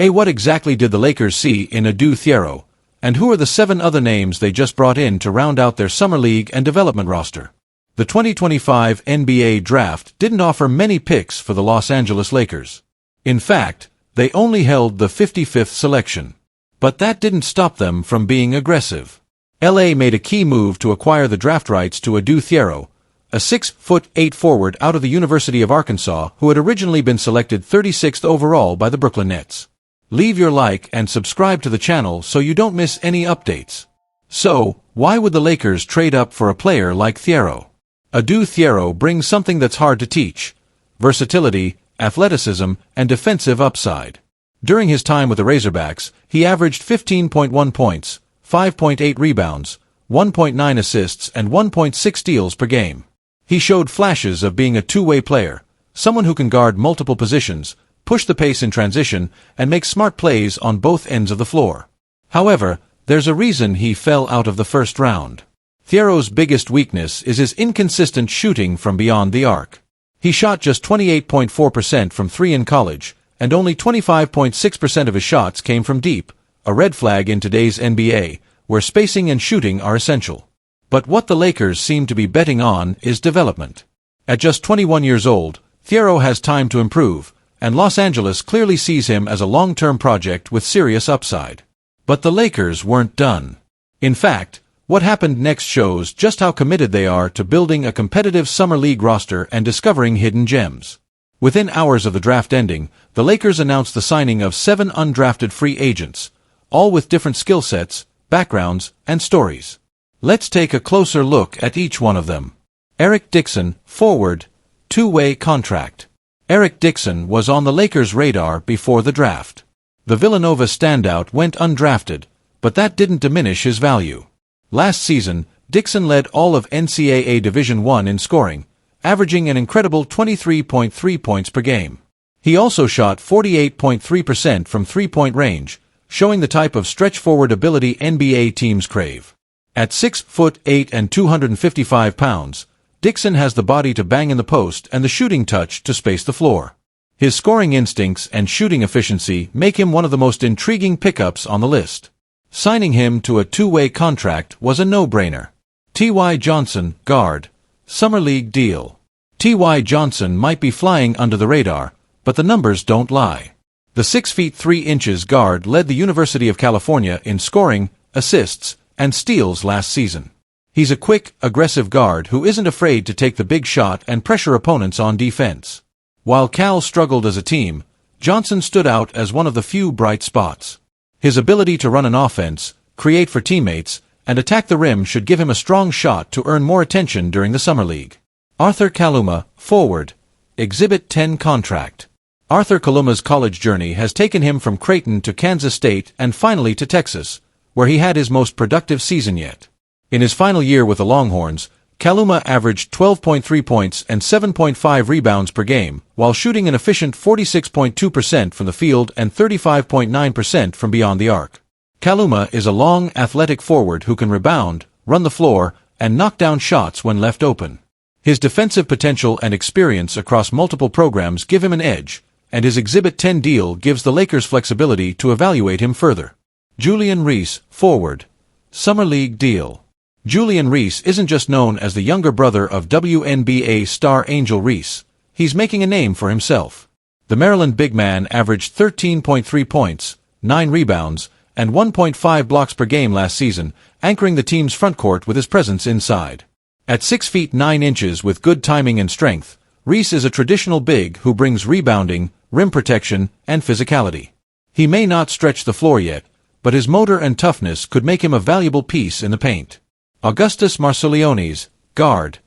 What exactly did the Lakers see in Deandre, and who are the 7 other names they just brought in to round out their summer league and development roster? The 2025 NBA draft didn't offer many picks for the Los Angeles Lakers. In fact, they only held the 55th selection. But that didn't stop them from being aggressive. LA made a key move to acquire the draft rights to Deandre, a 6'8" forward out of the University of Arkansas who had originally been selected 36th overall by the Brooklyn Nets. Leave your like and subscribe to the channel so you don't miss any updates. So, why would the Lakers trade up for a player like Deandre brings something that's hard to teach: versatility, athleticism, and defensive upside. During his time with the Razorbacks, he averaged 15.1 points, 5.8 rebounds, 1.9 assists, and 1.6 steals per game. He showed flashes of being a two-way player, someone who can guard multiple positions, push the pace in transition, and make smart plays on both ends of the floor. However, there's a reason he fell out of the first round. Deandre's biggest weakness is his inconsistent shooting from beyond the arc. He shot just 28.4% from 3 in college, and only 25.6% of his shots came from deep, a red flag in today's NBA, where spacing and shooting are essential. But what the Lakers seem to be betting on is development. At just 21 years old, Deandre has time to improve, and Los Angeles clearly sees him as a long-term project with serious upside. But the Lakers weren't done. In fact, what happened next shows just how committed they are to building a competitive summer league roster and discovering hidden gems. Within hours of the draft ending, the Lakers announced the signing of 7 undrafted free agents, all with different skill sets, backgrounds, and stories. Let's take a closer look at each one of them. Eric Dixon, forward, 2-way contract. Eric Dixon was on the Lakers' radar before the draft. The Villanova standout went undrafted, but that didn't diminish his value. Last season, Dixon led all of NCAA Division I in scoring, averaging an incredible 23.3 points per game. He also shot 48.3% from three-point range, showing the type of stretch-forward ability NBA teams crave. At 6'8" and 255 pounds, Dixon has the body to bang in the post and the shooting touch to space the floor. His scoring instincts and shooting efficiency make him one of the most intriguing pickups on the list. Signing him to a 2-way contract was a no-brainer. T.Y. Johnson, guard, summer league deal. T.Y. Johnson might be flying under the radar, but the numbers don't lie. The 6'3" guard led the University of California in scoring, assists, and steals last season. He's a quick, aggressive guard who isn't afraid to take the big shot and pressure opponents on defense. While Cal struggled as a team, Johnson stood out as one of the few bright spots. His ability to run an offense, create for teammates, and attack the rim should give him a strong shot to earn more attention during the summer league. Arthur Kaluma, forward, Exhibit 10 contract. Arthur Kaluma's college journey has taken him from Creighton to Kansas State and finally to Texas, where he had his most productive season yet. In his final year with the Longhorns, Kaluma averaged 12.3 points and 7.5 rebounds per game, while shooting an efficient 46.2% from the field and 35.9% from beyond the arc. Kaluma is a long, athletic forward who can rebound, run the floor, and knock down shots when left open. His defensive potential and experience across multiple programs give him an edge, and his Exhibit 10 deal gives the Lakers flexibility to evaluate him further. Julian Reese, forward, summer league deal. Julian Reese isn't just known as the younger brother of WNBA star Angel Reese, he's making a name for himself. The Maryland big man averaged 13.3 points, 9 rebounds, and 1.5 blocks per game last season, anchoring the team's frontcourt with his presence inside. At 6'9" with good timing and strength, Reese is a traditional big who brings rebounding, rim protection, and physicality. He may not stretch the floor yet, but his motor and toughness could make him a valuable piece in the paint. Augustus Marsulionis, guard,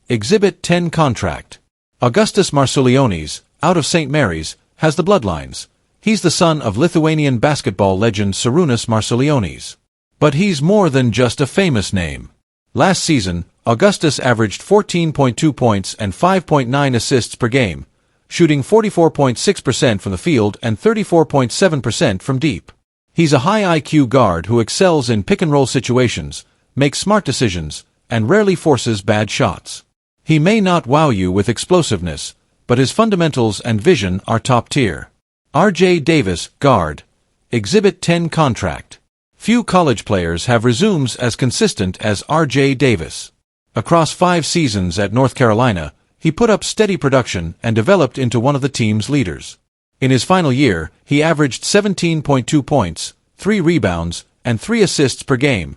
Exhibit 10 contract. Augustus Marsulionis, out of St. Mary's, has the bloodlines. He's the son of Lithuanian basketball legend Šarūnas Marsulionis. But he's more than just a famous name. Last season, Augustus averaged 14.2 points and 5.9 assists per game, shooting 44.6% from the field and 34.7% from deep. He's a high IQ guard who excels in pick-and-roll situations, makes smart decisions, and rarely forces bad shots. He may not wow you with explosiveness, but his fundamentals and vision are top tier. R.J. Davis, guard. Exhibit 10 contract. Few college players have resumes as consistent as R.J. Davis. Across 5 seasons at North Carolina, he put up steady production and developed into one of the team's leaders. In his final year, he averaged 17.2 points, 3 rebounds, and 3 assists per game,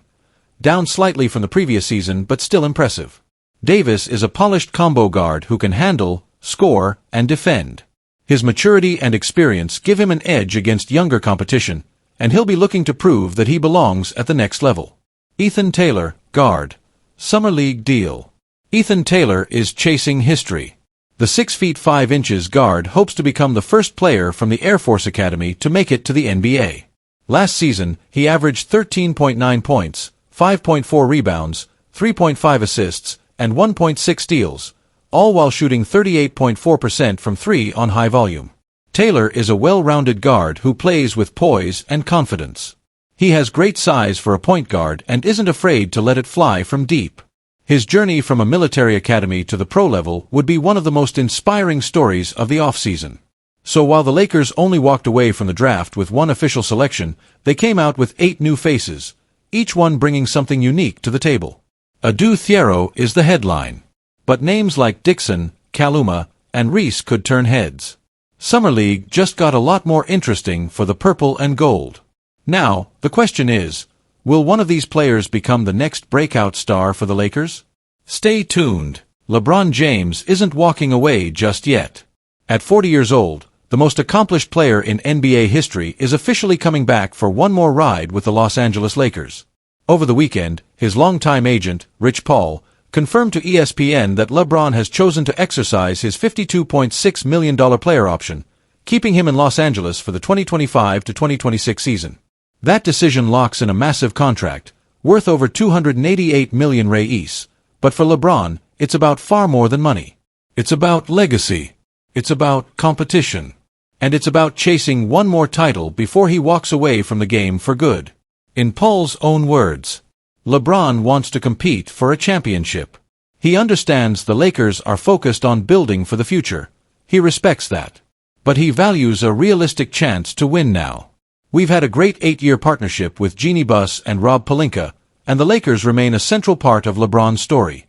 down slightly from the previous season but still impressive. Davis is a polished combo guard who can handle, score, and defend. His maturity and experience give him an edge against younger competition, and he'll be looking to prove that he belongs at the next level. Ayton Taylor, guard. Summer League deal. Ayton Taylor is chasing history. The 6 feet 5 inches guard hopes to become the first player from the Air Force Academy to make it to the NBA. Last season, he averaged 13.9 points, 5.4 rebounds, 3.5 assists, and 1.6 steals, all while shooting 38.4% from 3 on high volume. Taylor is a well-rounded guard who plays with poise and confidence. He has great size for a point guard and isn't afraid to let it fly from deep. His journey from a military academy to the pro level would be one of the most inspiring stories of the offseason. So while the Lakers only walked away from the draft with 1 official selection, they came out with 8 new faces, each one bringing something unique to the table. Adu Thiero is the headline. But names like Dixon, Kaluma, and Reese could turn heads. Summer League just got a lot more interesting for the purple and gold. Now, the question is, will one of these players become the next breakout star for the Lakers? Stay tuned. LeBron James isn't walking away just yet. At 40 years old, the most accomplished player in NBA history is officially coming back for one more ride with the Los Angeles Lakers. Over the weekend, his longtime agent, Rich Paul, confirmed to ESPN that LeBron has chosen to exercise his $52.6 million player option, keeping him in Los Angeles for the 2025 to 2026 season. That decision locks in a massive contract, worth over $288 million Reis, but for LeBron, it's about far more than money. It's about legacy. It's about competition. And it's about chasing one more title before he walks away from the game for good. In Paul's own words, LeBron wants to compete for a championship. He understands the Lakers are focused on building for the future. He respects that. But he values a realistic chance to win now. We've had a great 8-year partnership with Jeannie Buss and Rob Pelinka, and the Lakers remain a central part of LeBron's story.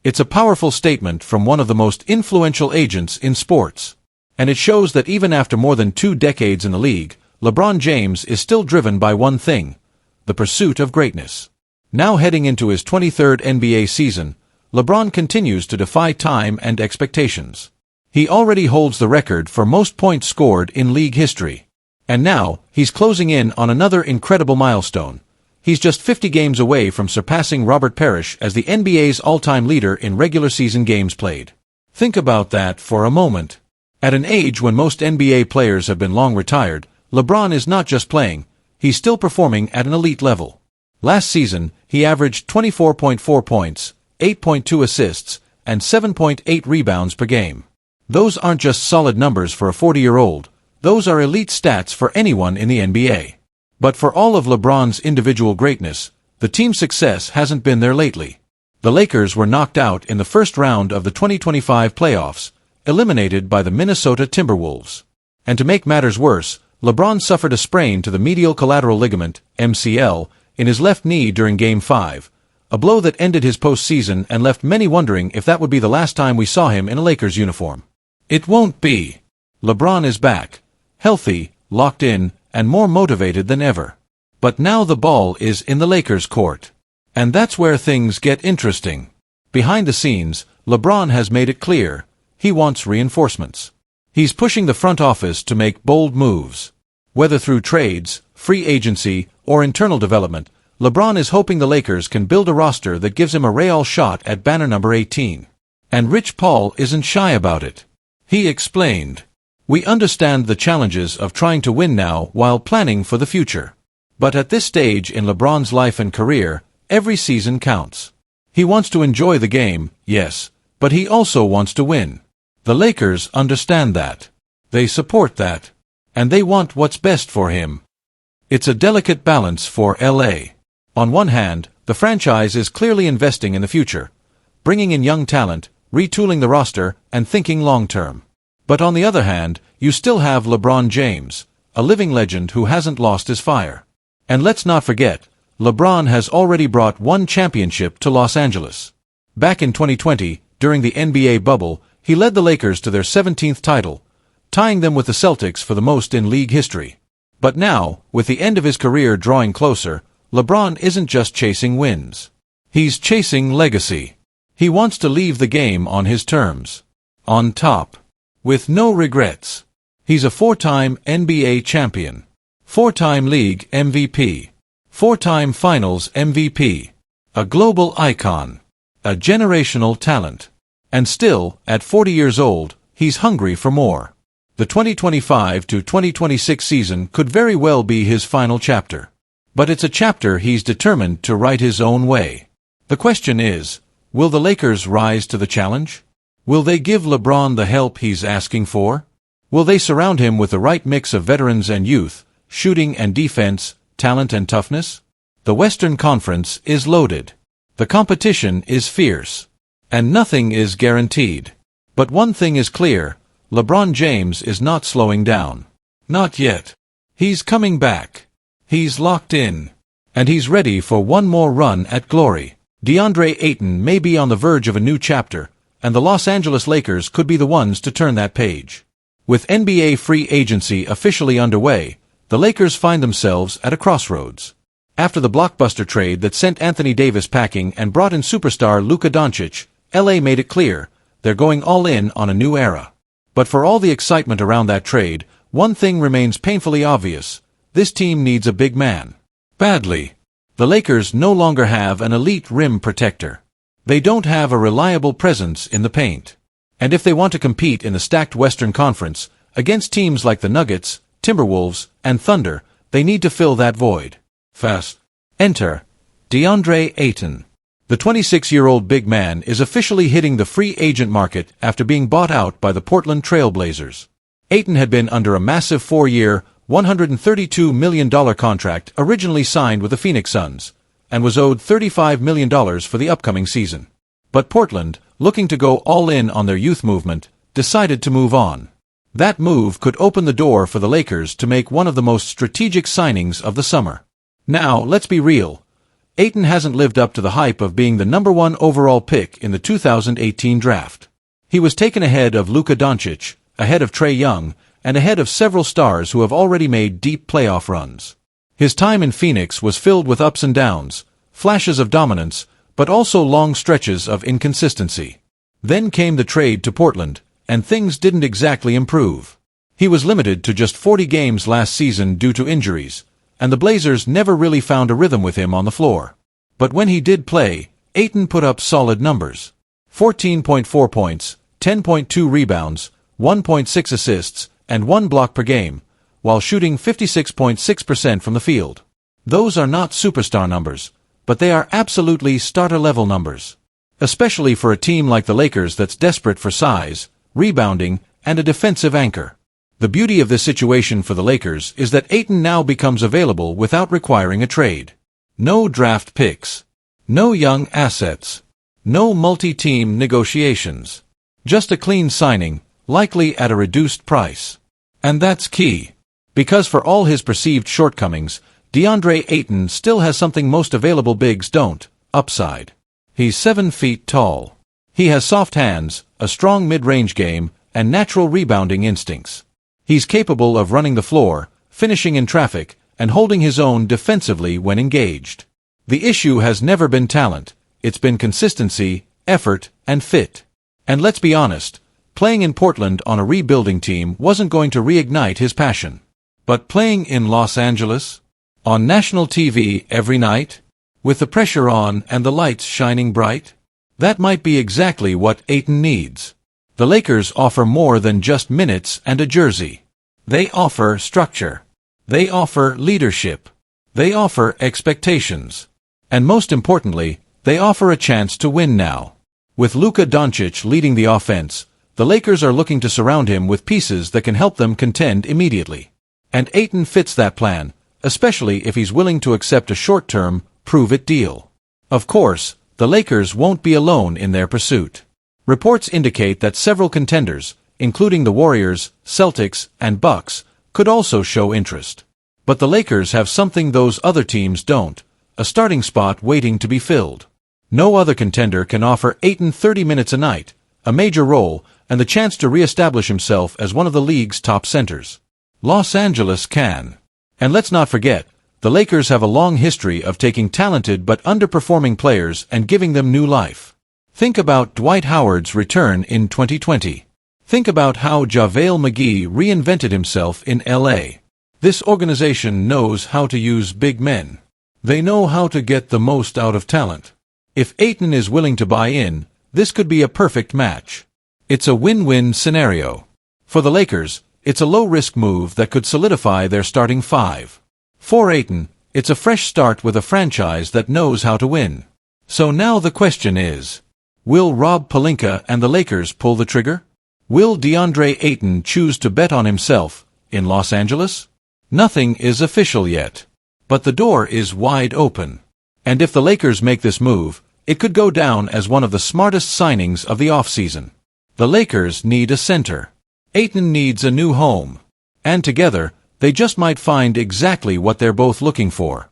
It's a powerful statement from one of the most influential agents in sports. And it shows that even after more than 2 decades in the league, LeBron James is still driven by one thing: the pursuit of greatness. Now heading into his 23rd NBA season, LeBron continues to defy time and expectations. He already holds the record for most points scored in league history. And now, he's closing in on another incredible milestone. He's just 50 games away from surpassing Robert Parrish as the NBA's all-time leader in regular season games played. Think about that for a moment. At an age when most NBA players have been long retired, LeBron is not just playing, he's still performing at an elite level. Last season, he averaged 24.4 points, 8.2 assists, and 7.8 rebounds per game. Those aren't just solid numbers for a 40-year-old, those are elite stats for anyone in the NBA. But for all of LeBron's individual greatness, the team's success hasn't been there lately. The Lakers were knocked out in the first round of the 2025 playoffs, eliminated by the Minnesota Timberwolves. And to make matters worse, LeBron suffered a sprain to the medial collateral ligament, MCL, in his left knee during Game 5, a blow that ended his postseason and left many wondering if that would be the last time we saw him in a Lakers uniform. It won't be. LeBron is back, healthy, locked in, and more motivated than ever. But now the ball is in the Lakers' court. And that's where things get interesting. Behind the scenes, LeBron has made it clear, he wants reinforcements. He's pushing the front office to make bold moves. Whether through trades, free agency, or internal development, LeBron is hoping the Lakers can build a roster that gives him a real shot at banner number 18. And Rich Paul isn't shy about it. He explained, "We understand the challenges of trying to win now while planning for the future. But at this stage in LeBron's life and career, every season counts. He wants to enjoy the game, yes, but he also wants to win. The Lakers understand that. They support that. And they want what's best for him." It's a delicate balance for LA. On one hand, the franchise is clearly investing in the future, bringing in young talent, retooling the roster, and thinking long-term. But on the other hand, you still have LeBron James, a living legend who hasn't lost his fire. And let's not forget, LeBron has already brought one championship to Los Angeles. Back in 2020, during the NBA bubble, he led the Lakers to their 17th title, tying them with the Celtics for the most in league history. But now, with the end of his career drawing closer, LeBron isn't just chasing wins. He's chasing legacy. He wants to leave the game on his terms. On top. With no regrets. He's a four-time NBA champion. Four-time league MVP. Four-time finals MVP. A global icon. A generational talent. And still, at 40 years old, he's hungry for more. The 2025 to 2026 season could very well be his final chapter. But it's a chapter he's determined to write his own way. The question is, will the Lakers rise to the challenge? Will they give LeBron the help he's asking for? Will they surround him with the right mix of veterans and youth, shooting and defense, talent and toughness? The Western Conference is loaded. The competition is fierce. And nothing is guaranteed. But one thing is clear, LeBron James is not slowing down. Not yet. He's coming back. He's locked in. And he's ready for one more run at glory. Deandre Ayton may be on the verge of a new chapter, and the Los Angeles Lakers could be the ones to turn that page. With NBA free agency officially underway, the Lakers find themselves at a crossroads. After the blockbuster trade that sent Anthony Davis packing and brought in superstar Luka Doncic, LA made it clear, they're going all in on a new era. But for all the excitement around that trade, one thing remains painfully obvious. This team needs a big man. Badly. The Lakers no longer have an elite rim protector. They don't have a reliable presence in the paint. And if they want to compete in the stacked Western Conference, against teams like the Nuggets, Timberwolves, and Thunder, they need to fill that void. Fast. Enter Deandre Ayton. The 26-year-old big man is officially hitting the free agent market after being bought out by the Portland Trail Blazers. Ayton had been under a massive 4-year, $132 million contract originally signed with the Phoenix Suns, and was owed $35 million for the upcoming season. But Portland, looking to go all in on their youth movement, decided to move on. That move could open the door for the Lakers to make one of the most strategic signings of the summer. Now, let's be real. Ayton hasn't lived up to the hype of being the #1 overall pick in the 2018 draft. He was taken ahead of Luka Doncic, ahead of Trae Young, and ahead of several stars who have already made deep playoff runs. His time in Phoenix was filled with ups and downs, flashes of dominance, but also long stretches of inconsistency. Then came the trade to Portland, and things didn't exactly improve. He was limited to just 40 games last season due to injuries, and the Blazers never really found a rhythm with him on the floor. But when he did play, Ayton put up solid numbers. 14.4 points, 10.2 rebounds, 1.6 assists, and 1 block per game, while shooting 56.6% from the field. Those are not superstar numbers, but they are absolutely starter-level numbers. Especially for a team like the Lakers that's desperate for size, rebounding, and a defensive anchor. The beauty of this situation for the Lakers is that Ayton now becomes available without requiring a trade. No draft picks. No young assets. No multi-team negotiations. Just a clean signing, likely at a reduced price. And that's key. Because for all his perceived shortcomings, Deandre Ayton still has something most available bigs don't: upside. He's 7 feet tall. He has soft hands, a strong mid-range game, and natural rebounding instincts. He's capable of running the floor, finishing in traffic, and holding his own defensively when engaged. The issue has never been talent. It's been consistency, effort, and fit. And let's be honest, playing in Portland on a rebuilding team wasn't going to reignite his passion. But playing in Los Angeles? On national TV every night? With the pressure on and the lights shining bright? That might be exactly what Ayton needs. The Lakers offer more than just minutes and a jersey. They offer structure. They offer leadership. They offer expectations. And most importantly, they offer a chance to win now. With Luka Doncic leading the offense, the Lakers are looking to surround him with pieces that can help them contend immediately. And Ayton fits that plan, especially if he's willing to accept a short-term, prove-it deal. Of course, the Lakers won't be alone in their pursuit. Reports indicate that several contenders, including the Warriors, Celtics, and Bucks, could also show interest. But the Lakers have something those other teams don't, a starting spot waiting to be filled. No other contender can offer Ayton 30 minutes a night, a major role, and the chance to re-establish himself as one of the league's top centers. Los Angeles can. And let's not forget, the Lakers have a long history of taking talented but underperforming players and giving them new life. Think about Dwight Howard's return in 2020. Think about how JaVale McGee reinvented himself in LA. This organization knows how to use big men. They know how to get the most out of talent. If Ayton is willing to buy in, this could be a perfect match. It's a win-win scenario. For the Lakers, it's a low-risk move that could solidify their starting five. For Ayton, it's a fresh start with a franchise that knows how to win. So now the question is, will Rob Pelinka and the Lakers pull the trigger? Will Deandre Ayton choose to bet on himself in Los Angeles? Nothing is official yet. But the door is wide open. And if the Lakers make this move, it could go down as one of the smartest signings of the offseason. The Lakers need a center. Ayton needs a new home. And together, they just might find exactly what they're both looking for.